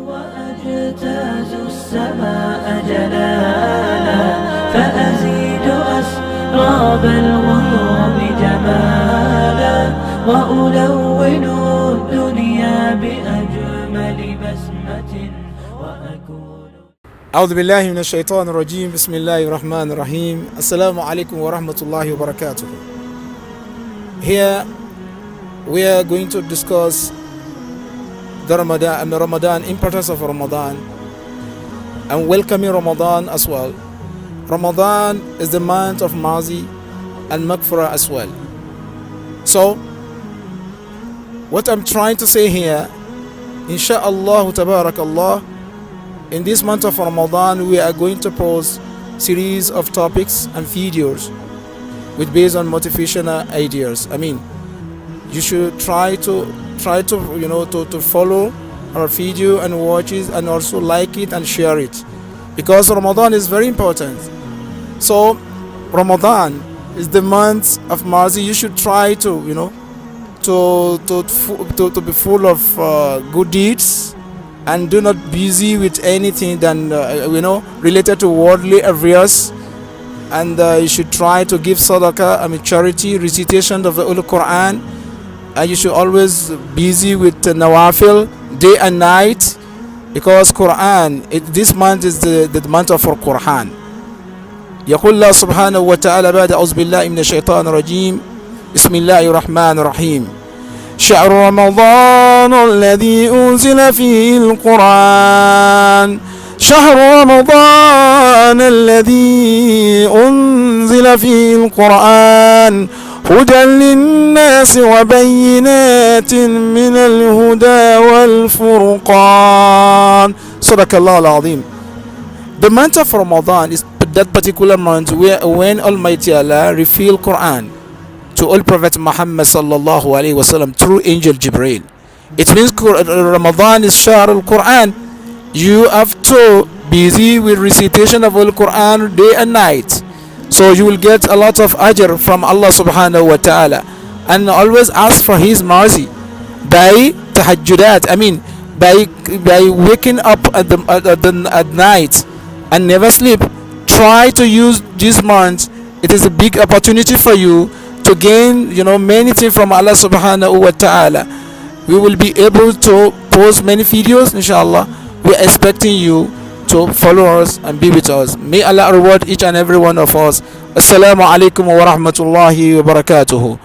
وأجتاز السماء جلالا فأزيد أسراب الغيوم جمالا وألون الدنيا بأجمل بسمة وأكون أعوذ بالله من الشيطان الرجيم بسم الله الرحمن الرحيم السلام عليكم ورحمة الله وبركاته. Here we are going to discuss the Ramadan, importance of Ramadan, and welcoming Ramadan as well. Ramadan is the month of mercy and maghfirah as well. So, what I'm trying to say here, insha'Allah tabarakallah, in this month of Ramadan, we are going to post series of topics and videos with based on motivational ideas. You should try to follow our video and watch it, and also like it and share it, because Ramadan is very important. So Ramadan is the month of mercy. You should try to be full of good deeds, and do not busy with anything than related to worldly affairs. And you should try to give sadaqah, charity, recitation of the Holy Quran. And you should always busy with nawafil day and night, because Quran, this month is the month of Quran. يقول الله سبحانه وتعالى بعد أعوذ بالله من الشيطان الرجيم بسم الله الرحمن الرحيم شهر رمضان الذي أنزل فيه القرآن شهر رمضان الذي أنزل فيه القرآن هدى للناس وبينات من الهدى والفرقان صدق الله العظيم. The month of Ramadan is that particular month when Almighty Allah revealed Quran to all Prophet Muhammad sallallahu alaihi wasallam through Angel Jibreel. It means Ramadan is Shahr al-Quran. You have to busy with recitation of Al-Quran day and night, so you will get a lot of ajr from Allah subhanahu wa ta'ala. And always ask for His mercy by tahajjudat, by waking up at night and never sleep. Try to use this month. It is a big opportunity for you to gain many things from Allah subhanahu wa ta'ala. We will be able to post many videos, inshallah. We are expecting you to follow us and be with us. May Allah reward each and every one of us. Assalamu alaikum wa rahmatullahi wa barakatuhu.